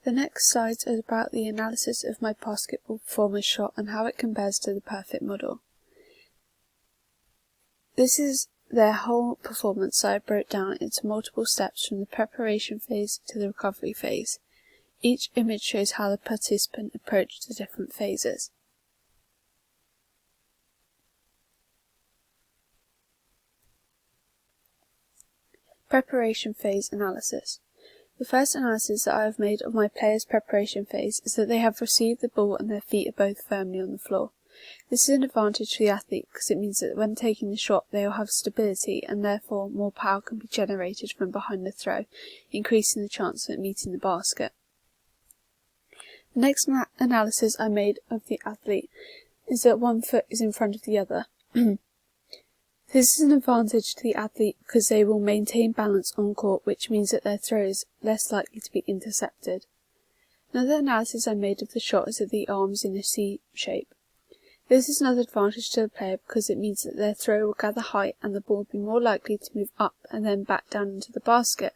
The next slides are about the analysis of my basketball performance shot and how it compares to the perfect model. This is their whole performance that I broke down into multiple steps from the preparation phase to the recovery phase. Each image shows how the participant approached the different phases. Preparation phase analysis. The first analysis that I have made of my players' preparation phase is that they have received the ball and their feet are both firmly on the floor. This is an advantage for the athlete because it means that when taking the shot they will have stability and therefore more power can be generated from behind the throw, increasing the chance of it meeting the basket. The next analysis I made of the athlete is that one foot is in front of the other. This is an advantage to the athlete because they will maintain balance on court, which means that their throw is less likely to be intercepted. Another analysis I made of the shot is that the arm is in a C shape. This is another advantage to the player because it means that their throw will gather height and the ball will be more likely to move up and then back down into the basket.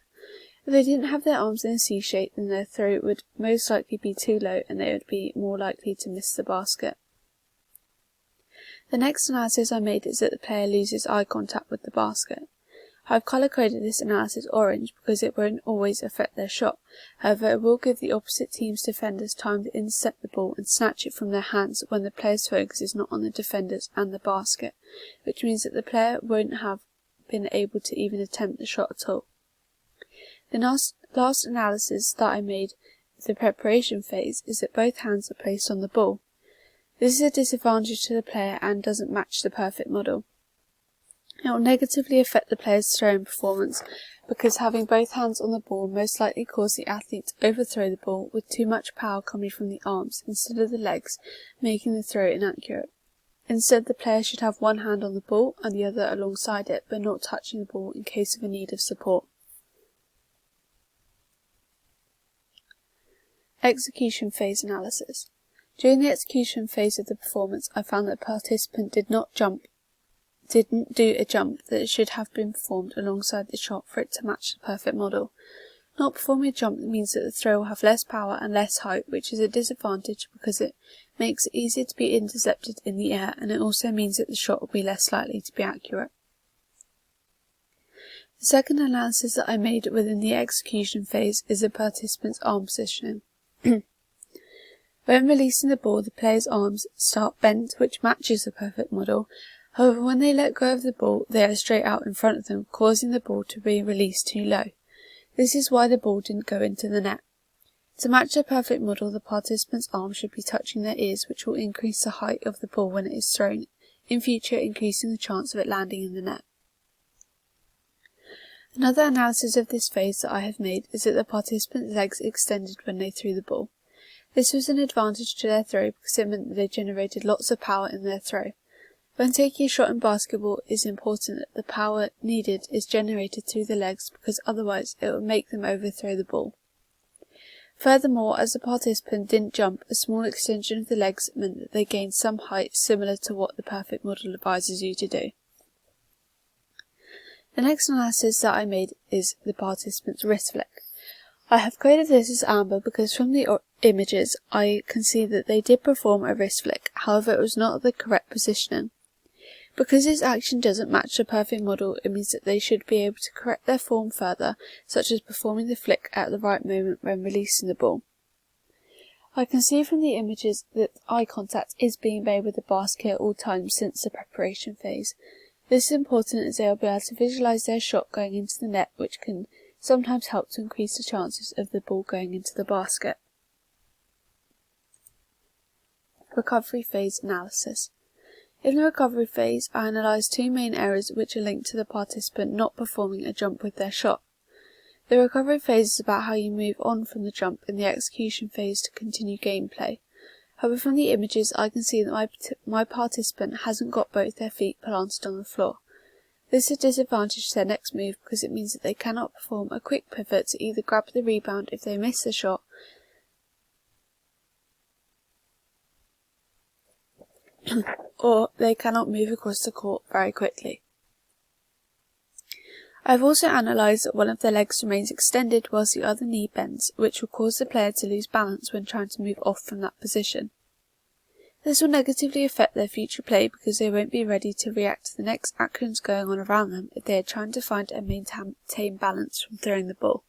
If they didn't have their arms in a C shape, then their throw would most likely be too low and they would be more likely to miss the basket. The next analysis I made is that the player loses eye contact with the basket. I have colour-coded this analysis orange because it won't always affect their shot. However, it will give the opposite team's defenders time to intercept the ball and snatch it from their hands when the player's focus is not on the defenders and the basket, which means that the player won't have been able to even attempt the shot at all. The last analysis that I made of the preparation phase is that both hands are placed on the ball. This is a disadvantage to the player and doesn't match the perfect model. It will negatively affect the player's throwing performance because having both hands on the ball most likely cause the athlete to overthrow the ball with too much power coming from the arms instead of the legs, making the throw inaccurate. Instead, the player should have one hand on the ball and the other alongside it, but not touching the ball in case of a need of support. Execution phase analysis. During the execution phase of the performance, I found that the participant didn't do a jump that should have been performed alongside the shot for it to match the perfect model. Not performing a jump means that the throw will have less power and less height, which is a disadvantage because it makes it easier to be intercepted in the air, and it also means that the shot will be less likely to be accurate. The second analysis that I made within the execution phase is the participant's arm positioning. When releasing the ball, the player's arms start bent, which matches the perfect model. However, when they let go of the ball, they are straight out in front of them, causing the ball to be released too low. This is why the ball didn't go into the net. To match the perfect model, the participant's arms should be touching their ears, which will increase the height of the ball when it is thrown, in future increasing the chance of it landing in the net. Another analysis of this phase that I have made is that the participant's legs extended when they threw the ball. This was an advantage to their throw because it meant that they generated lots of power in their throw. When taking a shot in basketball, it is important that the power needed is generated through the legs because otherwise it would make them overthrow the ball. Furthermore, as the participant didn't jump, a small extension of the legs meant that they gained some height similar to what the perfect model advises you to do. The next analysis that I made is the participant's wrist flick. I have graded this as amber because from the images I can see that they did perform a wrist flick, however it was not the correct positioning. Because this action doesn't match the perfect model, it means that they should be able to correct their form further, such as performing the flick at the right moment when releasing the ball. I can see from the images that eye contact is being made with the basket at all times since the preparation phase. This is important as they will be able to visualise their shot going into the net, which can sometimes help to increase the chances of the ball going into the basket. Recovery phase analysis. In the recovery phase, I analysed two main errors which are linked to the participant not performing a jump with their shot. The recovery phase is about how you move on from the jump in the execution phase to continue gameplay. However, from the images I can see that my participant hasn't got both their feet planted on the floor. This is a disadvantage to their next move because it means that they cannot perform a quick pivot to either grab the rebound if they miss the shot or they cannot move across the court very quickly. I've also analysed that one of their legs remains extended whilst the other knee bends, which will cause the player to lose balance when trying to move off from that position. This will negatively affect their future play because they won't be ready to react to the next actions going on around them if they are trying to find and maintain balance from throwing the ball.